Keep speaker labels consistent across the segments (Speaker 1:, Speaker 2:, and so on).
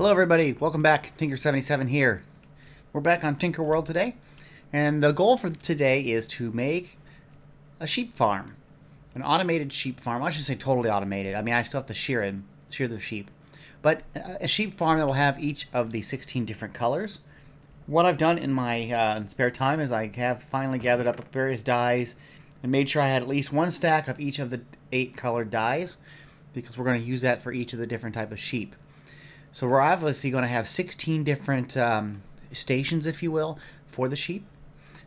Speaker 1: Hello everybody, welcome back. Tinker77 here. We're back on Tinker World today, and the goal for today is to make a sheep farm. An automated sheep farm. I should say totally automated. I mean, I still have to shear the sheep. But a sheep farm that will have each of the 16 different colors. What I've done in my spare time is I have finally gathered up various dyes and made sure I had at least one stack of each of the 8 colored dyes, because we're going to use that for each of the different type of sheep. So we're obviously going to have 16 different stations, if you will, for the sheep.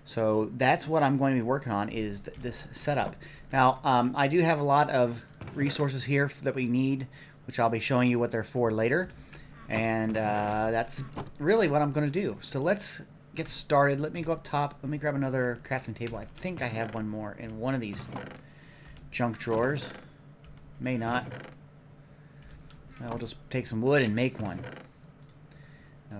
Speaker 1: So that's what I'm going to be working on, is this setup. Now, I do have a lot of resources here that we need, which I'll be showing you what they're for later. And that's really what I'm going to do. So let's get started. Let me go up top. Let me grab another crafting table. I think I have one more in one of these junk drawers. May not. I'll just take some wood and make one.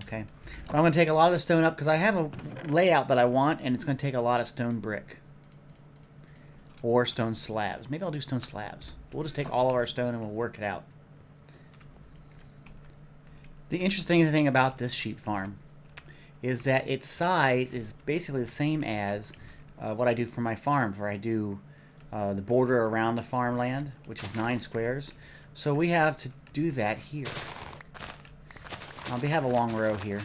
Speaker 1: Okay. But I'm going to take a lot of the stone up because I have a layout that I want, and it's going to take a lot of stone brick. Or stone slabs. Maybe I'll do stone slabs. We'll just take all of our stone and we'll work it out. The interesting thing about this sheep farm is that its size is basically the same as what I do for my farms, where I do the border around the farmland, which is 9 squares. So we have to do that here. We have a long row here.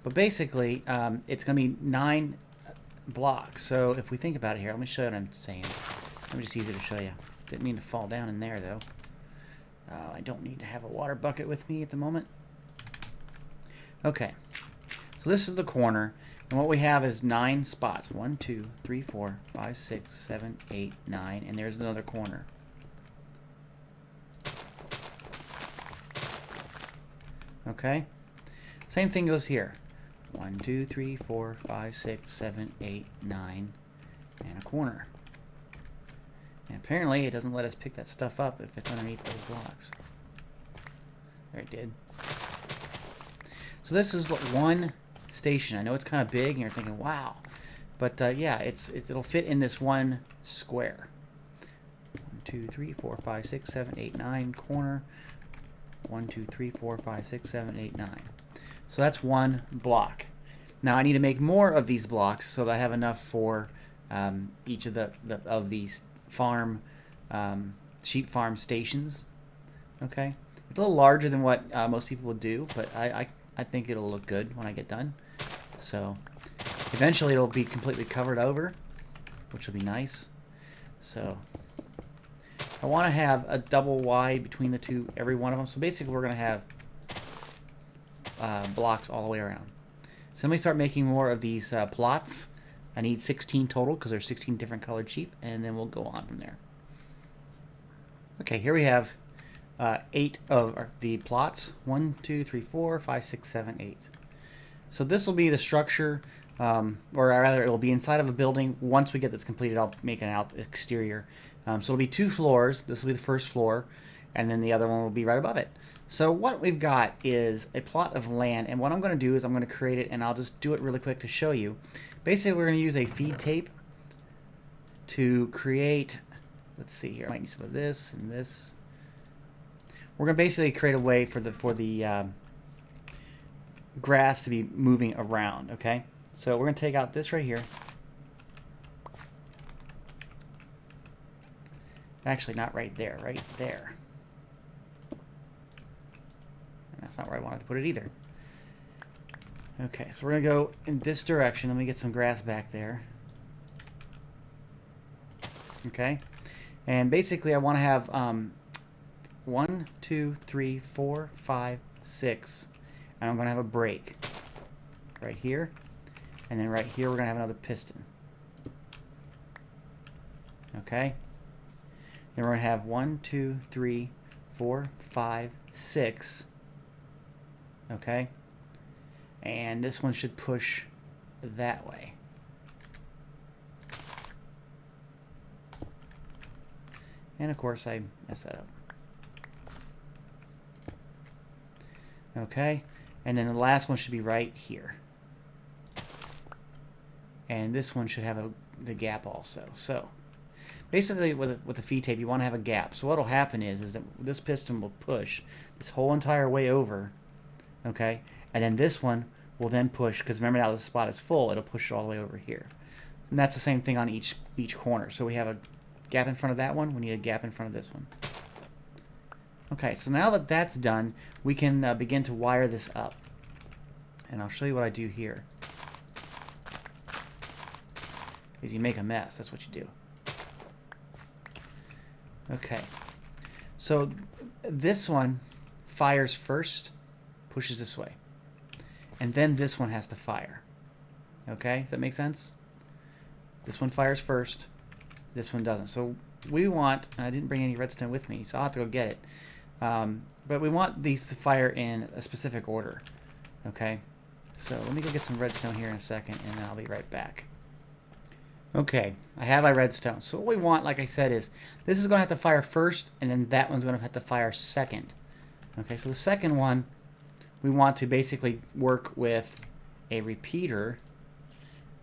Speaker 1: But basically, it's going to be 9 blocks. So if we think about it here, let me show you what I'm saying. Let me just use it to show you. Didn't mean to fall down in there, though. I don't need to have a water bucket with me at the moment. Okay. So this is the corner. And what we have is 9 spots. 1, 2, 3, 4, 5, 6, 7, 8, 9. And there's another corner. Okay. Same thing goes here. 1, 2, 3, 4, 5, 6, 7, 8, 9. And a corner. And apparently it doesn't let us pick that stuff up if it's underneath those blocks. There, it did. So this is one station. I know it's kind of big and you're thinking, wow. But yeah, it'll fit in this one square. 1, 2, 3, 4, 5, 6, 7, 8, 9 corner. 1, 2, 3, 4, 5, 6, 7, 8, 9. So that's one block. Now I need to make more of these blocks so that I have enough for each of these sheep farm stations. Okay, it's a little larger than what most people would do, but I think it'll look good when I get done. So eventually it'll be completely covered over, which will be nice. So I want to have a double wide between the two, every one of them. So basically we're going to have blocks all the way around. So let me start making more of these plots. I need 16 total because there's 16 different colored sheep, and then we'll go on from there. Okay, here we have 8 of the plots. 1, 2, 3, 4, 5, 6, 7, 8. So this will be the structure, or rather it will be inside of a building. Once we get this completed, I'll make an exterior. So it'll be 2 floors. This will be the first floor, and then the other one will be right above it. So what we've got is a plot of land, and what I'm going to do is I'm going to create it, and I'll just do it really quick to show you. Basically, we're going to use a feed tape to create, let's see here, I might need some of this and this. We're going to basically create a way for the grass to be moving around, okay? So we're going to take out this right here. Actually, not right there, right there. And that's not where I wanted to put it either. Okay, so we're going to go in this direction. Let me get some grass back there. Okay. And basically, I want to have 1, 2, 3, 4, 5, 6. And I'm going to have a break right here. And then right here, we're going to have another piston. Okay. Then we're going to have 1, 2, 3, 4, 5, 6. Okay. And this one should push that way. And of course I messed that up. Okay. And then the last one should be right here. And this one should have the gap also. So Basically, with a feed tape, you want to have a gap. So what will happen is that this piston will push this whole entire way over, okay? And then this one will then push, because remember now the spot is full, it'll push it all the way over here. And that's the same thing on each corner. So we have a gap in front of that one, we need a gap in front of this one. Okay, so now that that's done, we can begin to wire this up. And I'll show you what I do here. Is you make a mess, that's what you do. Okay, so this one fires first, pushes this way. And then this one has to fire. Okay, does that make sense? This one fires first, this one doesn't. So we want, and I didn't bring any redstone with me, so I'll have to go get it. But we want these to fire in a specific order. Okay, so let me go get some redstone here in a second, and then I'll be right back. Okay, I have my redstone. So what we want, like I said, is this is going to have to fire first, and then that one's going to have to fire second. Okay, so the second one, we want to basically work with a repeater.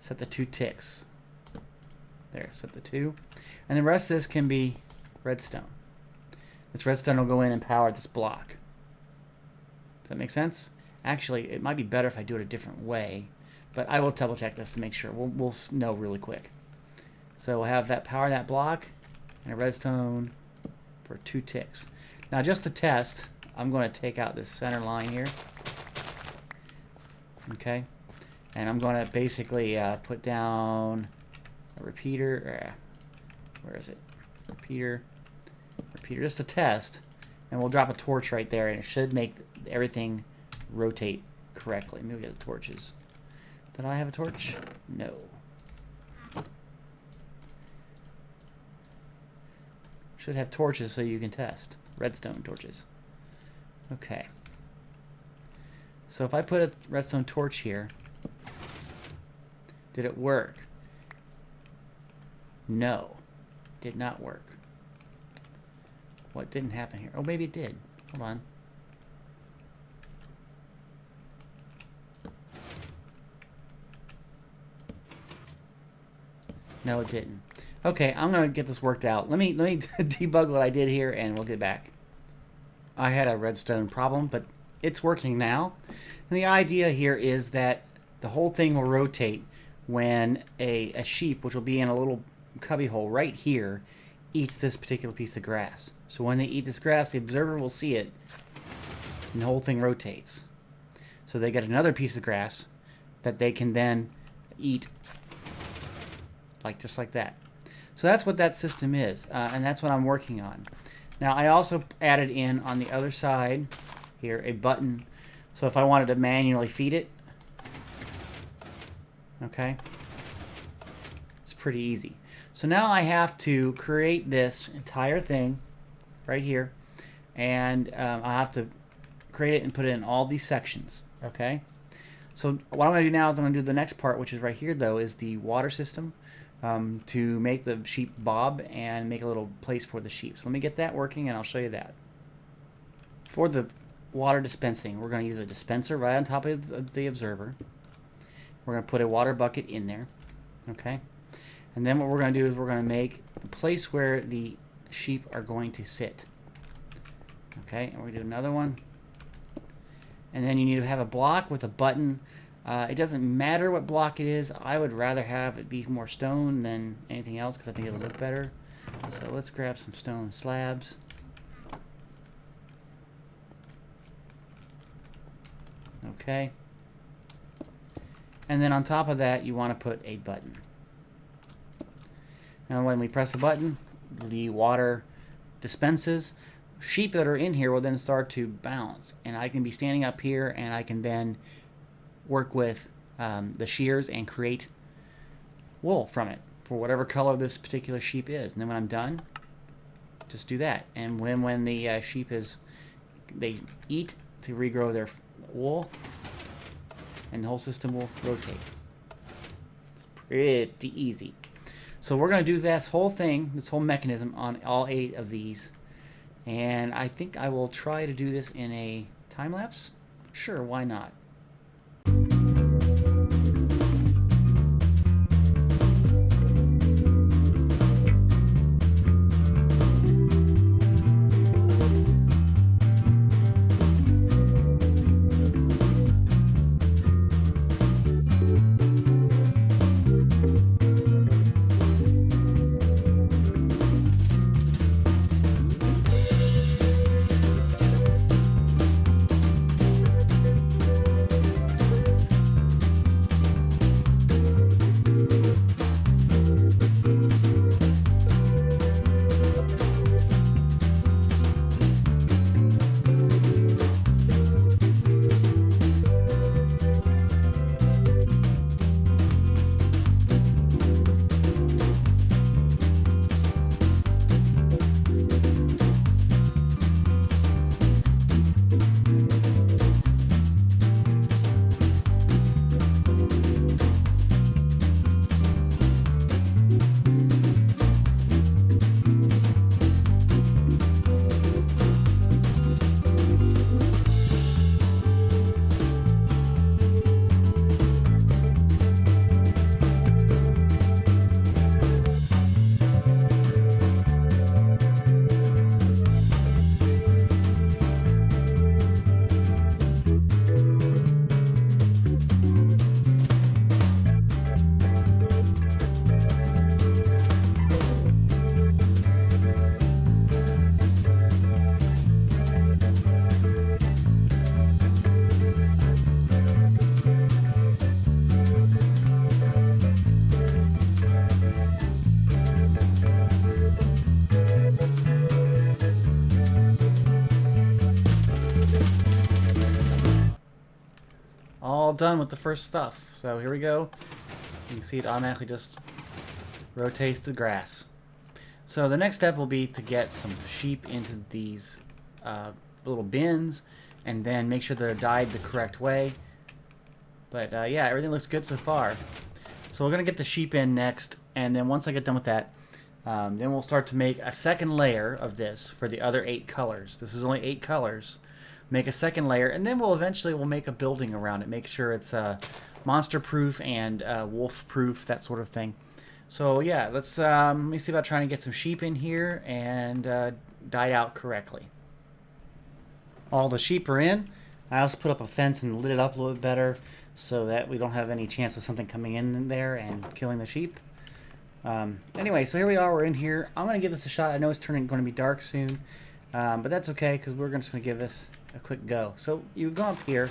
Speaker 1: Set the 2 ticks. There, set the 2. And the rest of this can be redstone. This redstone will go in and power this block. Does that make sense? Actually, it might be better if I do it a different way, but I will double check this to make sure. We'll know really quick. So we'll have that power that block and a redstone for 2 ticks. Now just to test, I'm going to take out this center line here. Okay, and I'm going to basically put down a repeater. Where is it? Repeater, just to test, and we'll drop a torch right there, and it should make everything rotate correctly. Maybe we get the torches. Did I have a torch? No. Should have torches so you can test. Redstone torches. Okay. So if I put a redstone torch here, did it work? No. Did not work. What didn't happen here? Oh, maybe it did. Hold on. No, it didn't. Okay, I'm gonna get this worked out. Let me debug what I did here, and we'll get back. I had a redstone problem, but it's working now. And the idea here is that the whole thing will rotate when a sheep, which will be in a little cubby hole right here, eats this particular piece of grass. So when they eat this grass, the observer will see it, and the whole thing rotates. So they get another piece of grass that they can then eat, just like that. So that's what that system is, and that's what I'm working on. Now I also added in on the other side here a button, so if I wanted to manually feed it, okay, it's pretty easy. So now I have to create this entire thing right here, and I have to create it and put it in all these sections, okay? So what I'm going to do now is I'm going to do the next part, which is right here though, is the water system. To make the sheep bob and make a little place for the sheep. So let me get that working and I'll show you that. For the water dispensing, we're going to use a dispenser right on top of the observer. We're going to put a water bucket in there. Okay? And then what we're going to do is we're going to make the place where the sheep are going to sit. Okay? And we're going to do another one. And then you need to have a block with a button. It doesn't matter what block it is. I would rather have it be more stone than anything else because I think it'll look better. So let's grab some stone slabs. Okay. And then on top of that, you want to put a button. Now when we press the button, the water dispenses. Sheep that are in here will then start to bounce. And I can be standing up here and I can then work with the shears and create wool from it for whatever color this particular sheep is. And then when I'm done, just do that. And when the sheep they eat to regrow their wool, and the whole system will rotate. It's pretty easy. So we're going to do this whole thing, this whole mechanism on all 8 of these. And I think I will try to do this in a time lapse. Sure, why not? done with the first stuff. So here we go. You can see it automatically just rotates the grass. So the next step will be to get some sheep into these little bins and then make sure they're dyed the correct way. But yeah, everything looks good so far. So we're going to get the sheep in next, and then once I get done with that, then we'll start to make a second layer of this for the other 8 colors. This is only 8 colors. Make a second layer, and then we'll make a building around it. Make sure it's monster-proof and wolf-proof, that sort of thing. So yeah, let me see about trying to get some sheep in here and dyed out correctly. All the sheep are in. I also put up a fence and lit it up a little bit better so that we don't have any chance of something coming in there and killing the sheep. Anyway, so here we are. We're in here. I'm going to give this a shot. I know it's going to be dark soon, but that's okay because we're just going to give this a quick go. So you go up here,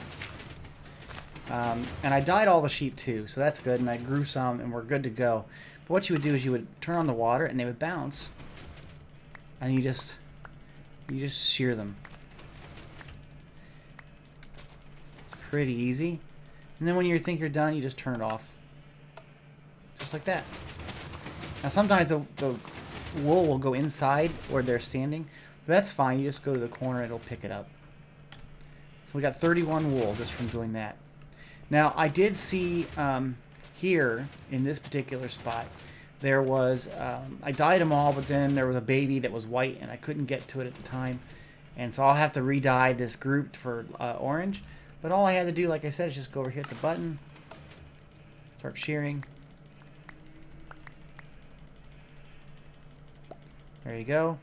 Speaker 1: and I dyed all the sheep too, so that's good, and I grew some, and we're good to go. But what you would do is you would turn on the water, and they would bounce, and you just shear them. It's pretty easy. And then when you think you're done, you just turn it off. Just like that. Now sometimes the wool will go inside where they're standing, but that's fine. You just go to the corner and it'll pick it up. So we got 31 wool just from doing that. Now I did see here in this particular spot, there was, I dyed them all, but then there was a baby that was white and I couldn't get to it at the time. And so I'll have to re-dye this group for orange. But all I had to do, like I said, is just go over here at the button, start shearing. There you go.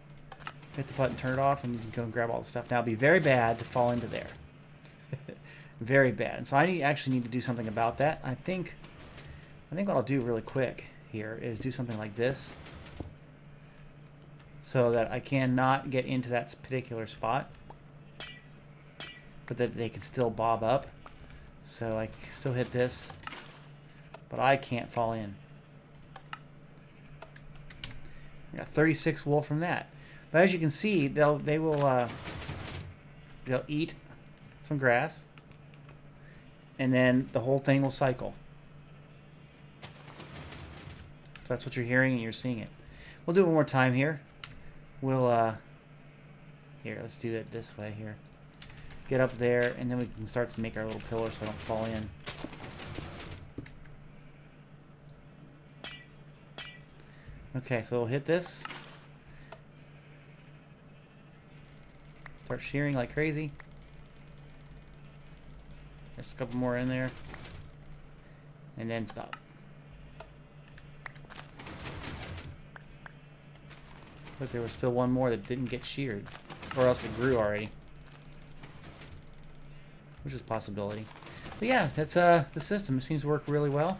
Speaker 1: Hit the button, turn it off, and you can go and grab all the stuff. Now, it'd be very bad to fall into there. Very bad. And so I actually need to do something about that. I think what I'll do really quick here is do something like this so that I cannot get into that particular spot, but that they can still bob up. So I can still hit this, but I can't fall in. I got 36 wool from that. But as you can see, they'll eat some grass, and then the whole thing will cycle. So that's what you're hearing, and you're seeing it. We'll do it one more time here. We'll here, let's do it this way here. Get up there, and then we can start to make our little pillar so I don't fall in. Okay, so we'll hit this. Start shearing like crazy. There's a couple more in there. And then stop. But there was still one more that didn't get sheared. Or else it grew already. Which is a possibility. But yeah, that's the system. It seems to work really well.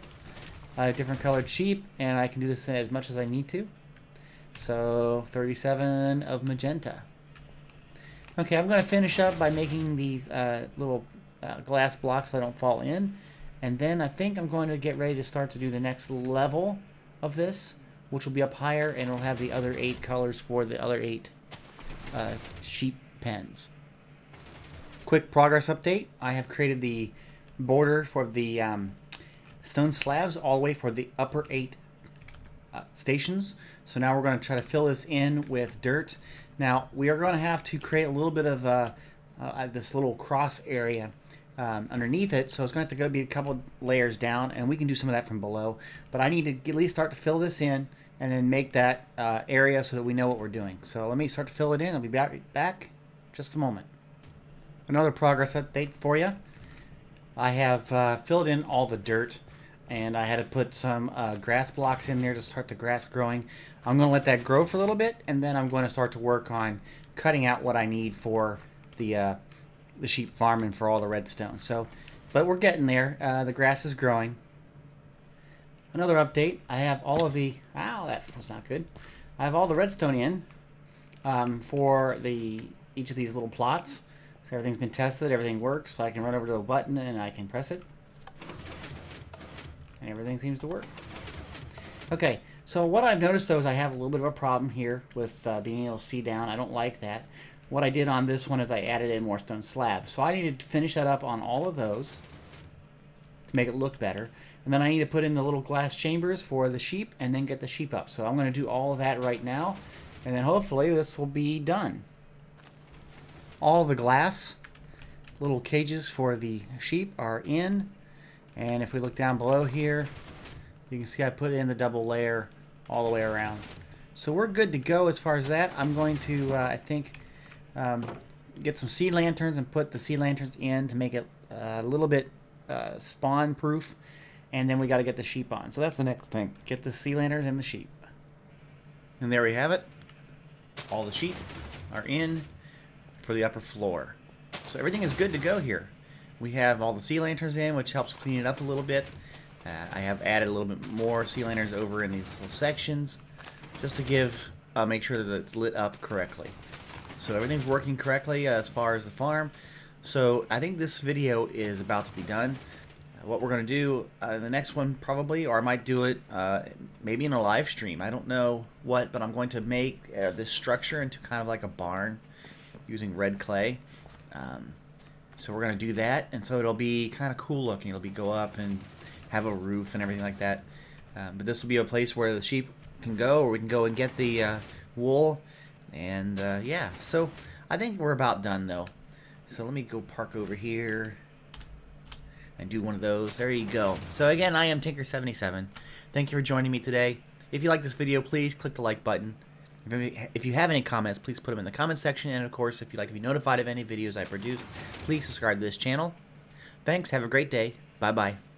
Speaker 1: I have different colored sheep, and I can do this as much as I need to. So 37 of magenta. Okay, I'm going to finish up by making these little glass blocks so I don't fall in. And then I think I'm going to get ready to start to do the next level of this, which will be up higher, and it'll have the other 8 colors for the other 8 sheep pens. Quick progress update. I have created the border for the stone slabs all the way for the upper 8 stations. So now we're going to try to fill this in with dirt. Now we are going to have to create a little bit of this little cross area underneath it. So it's going to have to be a couple layers down, and we can do some of that from below. But I need to at least start to fill this in and then make that area so that we know what we're doing. So let me start to fill it in. I'll be back just a moment. Another progress update for you. I have filled in all the dirt, and I had to put some grass blocks in there to start the grass growing. I'm going to let that grow for a little bit, and then I'm going to start to work on cutting out what I need for the sheep farm and for all the redstone. So, but we're getting there. The grass is growing. Another update. I have all of the... Ow, that was not good. I have all the redstone in for each of these little plots. So everything's been tested, everything works, so I can run over to a button and I can press it. And everything seems to work. Okay, so what I've noticed though is I have a little bit of a problem here with being able to see down. I don't like that. What I did on this one is I added in more stone slabs. So I needed to finish that up on all of those. to make it look better. And then I need to put in the little glass chambers for the sheep and then get the sheep up. So I'm going to do all of that right now, and then hopefully this will be done. All the glass little cages for the sheep are in, and if we look down below here, you can see I put in the double layer all the way around. So we're good to go as far as that. I'm going to, I think, get some sea lanterns and put the sea lanterns in to make it a little bit spawn proof, and then we got to get the sheep on. So that's the next thing. Get the sea lanterns and the sheep. And there we have it. All the sheep are in for the upper floor. So everything is good to go here. We have all the sea lanterns in, which helps clean it up a little bit. I have added a little bit more sea lanterns over in these little sections just to make sure that it's lit up correctly. So everything's working correctly as far as the farm. So I think this video is about to be done. What we're going to do in the next one probably, or I might do it maybe in a live stream. I don't know what, but I'm going to make this structure into kind of like a barn using red clay. So we're going to do that, and so it'll be kind of cool looking. It'll go up and have a roof and everything like that. But this will be a place where the sheep can go, or we can go and get the wool. And yeah, so I think we're about done though. So let me go park over here and do one of those. There you go. So again, I am Tinker77. Thank you for joining me today. If you like this video, please click the like button. If you have any comments, please put them in the comment section. And of course, if you'd like to be notified of any videos I produce, please subscribe to this channel. Thanks. Have a great day. Bye-bye.